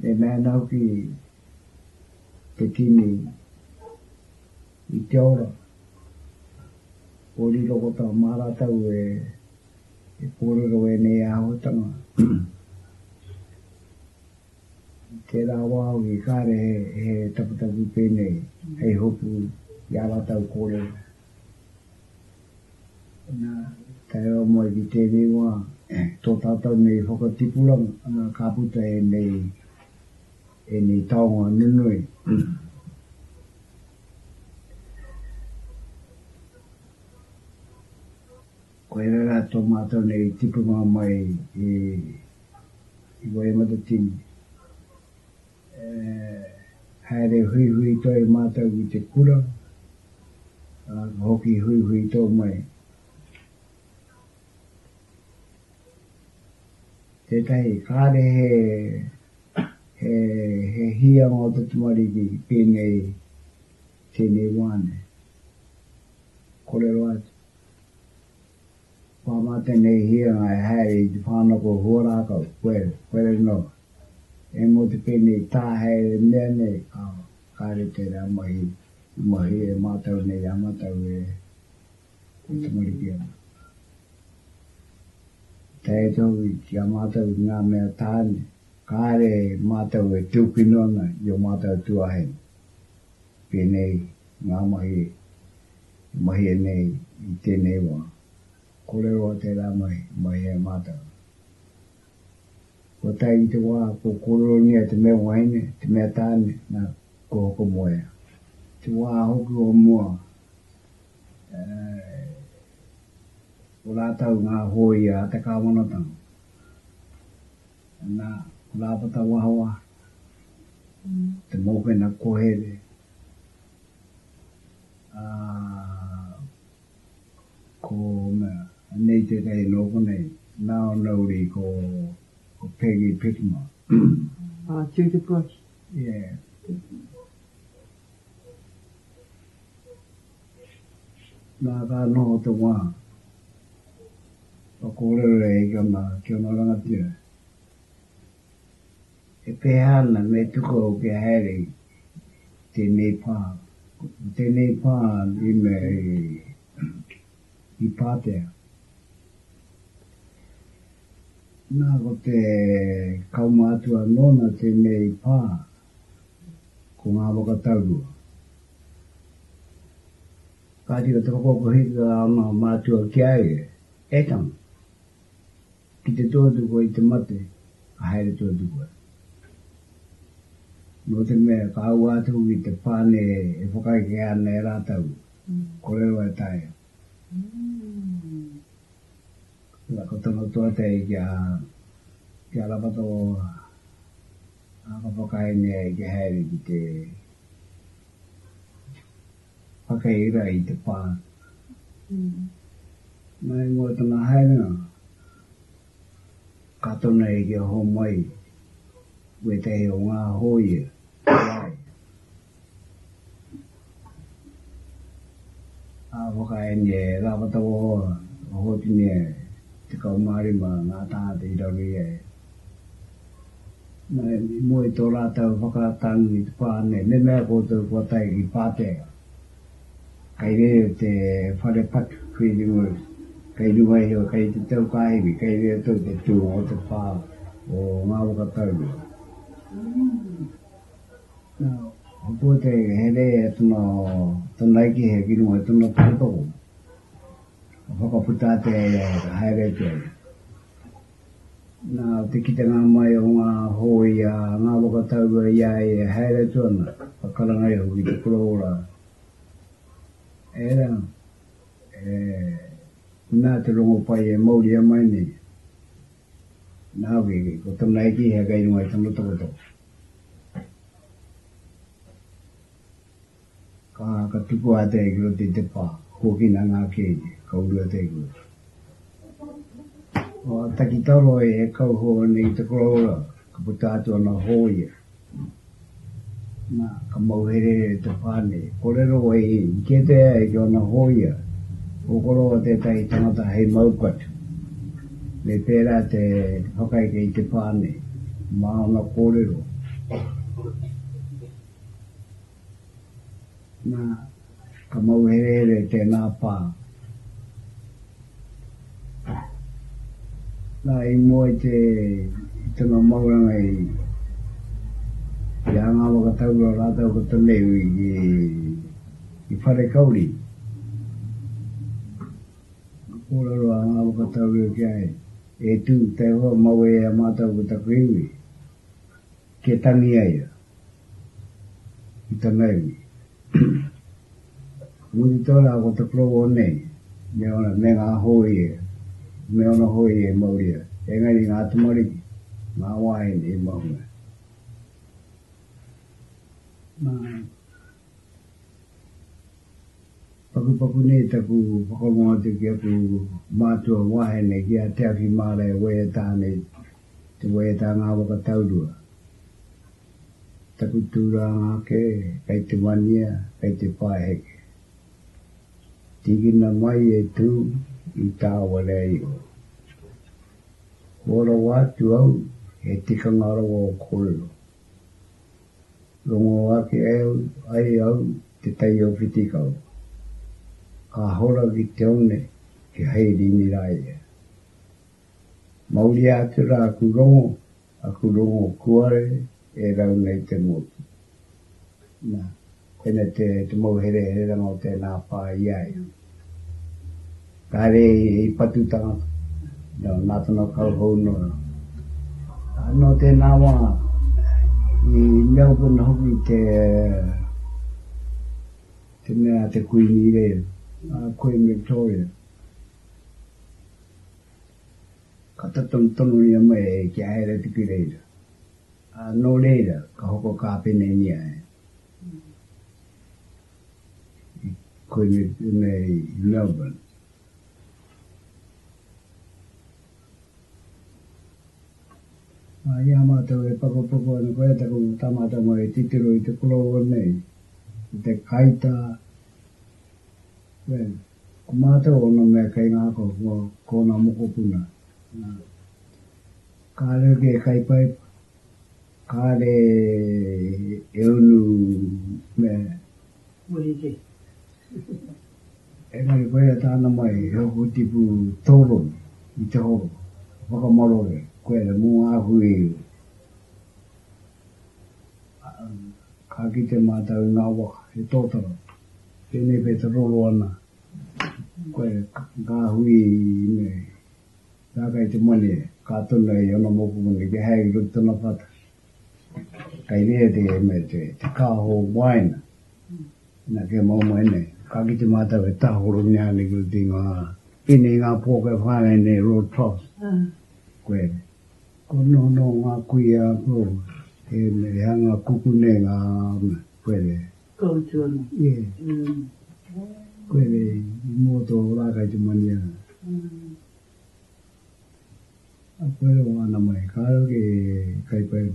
e mea nau ki te tini I te ora. Ori loko tau maratau e kōrero e nei ahotanga. Tērā wāu I kāre he taputapu pēnei hei hopu I alatau kōrero. Nā, tai o moi ki tēnei wā, tō tātau nei whakatipuranga, ana kāputa e nei taonga nunui. Koe rara tō mātou nei tipunga mai I wai matatini. Haere hui hui toi mātou I te kura, hoki hui hui tō mai. Tētai kāre he hia ngō tatumari ki pēnei tēnei wāne. Kōrero atu. Pāmata nei hia ngai haere I te whānako huarākau, koere no. E mō te pēnei tā haere mea nei, kāre tērā mahi e mātau nei amatau e tatumari ki ana. Tae tau I ki a mātau ngā mea tāne, kāre mātau e tūkinona I o mātau tuahen. Pēnei ngā mahi e nei I tēnei wā. Kōrero tērā mahi e mātau. Ko tai I te wā, ko kōrero nia te mea waine, te mea tāne, nā ko hoko moea. Te wā hoku o mua, o rātau ngā hoi a te kāwanatanga. Nā, Rapata Wahawaha, te mōwhena kohere. Ko mea, nei te rei nōko nei, nāo nauri ko Peggy Pitma. To the bush. Yeah. Nā kā noho te wā. O kōrero e kia mā rangatia. E pēhana me tuko o ke haere tēnei pā. Tēnei pā I me I pātea. Nā ko te kaumātua nona tēnei pā ko Ngawakataurua. Kāti ka te whakoko hika ama mātua kia e tanga. Ki te tōtuko I te mate, ka haere tōtuko. No te mea ka au atu I te pāne e whakaeke ana e rātau. Kōrero e tae. La ko tono toate kia Rapata Wahawaha. Ka whakaene ki haere ki te whakaira I te pā. Mai ngō tana haere ka tona ki a ho mai we te o ngā hoia. A whakaene Rapata Wahawaha hotine te kaumārima ngā tāte I rawi e. Mai moi tō rātau whakatangi te pāne, me mea kōtou kua tai ki pātea. Kai reo te whare patu whiringoes, kai runga heo, kai te tau kāhewi, kai reo tau te tūnga o te pā o Ngawakataurua. Hoko te here e tōna iki he kirunga e tōna tātoko. Whakaputa te haere te. Nā te kitanga mai o ngā hoi a Ngawakataurua iai e haere tuana, whakarangai ho I te kuraora. Era, nā te rongo pai e mauri a mai nei. Nā wiki, ko tōna iki he kai runga I tōna toko. Ka tuku a te kiro te pā, hōkina ngā keiti. Kaurua te kua. O taki taro e kauho nei te kuraora, ka puta atu ana hoia. Nā, ka mauhere te pāne. Kōrero e kia te e ki ana hoia. O koroa te tai tangata hei maukatu. Me pērā te whakaeke I te pāne. Mā ana kōrero. Na kamau here te nā pā. Nā I mua te tana mauranga I a Ngawakataurua rātau ko taneu I whare kauri. Kōrero a Ngawakataurua ki ai. E tū te hoa mau a mātau ko taku iwi. Ke tangi ai I taneu. Muri tōra ko te provo nei. Me ngā hoi e. Me ona hoi e mauria. Engari ngā tumariki. Ngā waini e maunga. Paku nei taku whakamoate ki aku mātua wahene ki a te aki māre wea tāne te wea tā Ngawakataurua. Taku tūra ngāke, kai te wania, kai te pāheke. Tigina mai e tū I tāwa reo. Ora wātu au, he tikanga rawa o Kōrero. Rongo ake ai au, te tai o whitikau. Ka hora ki te one, ki heiri ni rai. Mauri atu rā aku rongo kuare, e rau nei te motu. Nā, pene te mau here ranga o te nā pā iai. Kāre I patutanga, nā tana kauhou no. No te nā wā, I Melbourne hoki te mea te kuini reo, Queen Victoria. Ka tatonu ni mai ki aere tiki reira. No reira, ka hoko ka pene ni ai. Queen Melbourne. Ia mātou e pakopoko ana koe taku tamata mo e titiro I te kulowo nei. I te kaita. Ko mātou ono mea kai ngāko kōna mokopuna. Kāre ke kai pai. Kāre e unu mea. Moike. Engari koe tāna mai he hoko tipu tōro I te hoko. Whakamarore. Koe re mō āhui ka ki te mātau ngā waka, he tōtara. Pēnei pē te roro ana. Koe ngā hui me, ngā kai te mone, ka tona I ona moku mone, ke hei rup tona pata. Kai rea te me te kāho waina. Nā ke mauma ene, ka ki te mātau e tahoro niane ki te ngā pōkai whānei ne road cross. Koe re. Ko no ngā kuia ko e me hanga kuku ne ngā koe re. Koutuana. Koe re moto rākai te mania. A koe ro ana mai, kāro ke kai pai.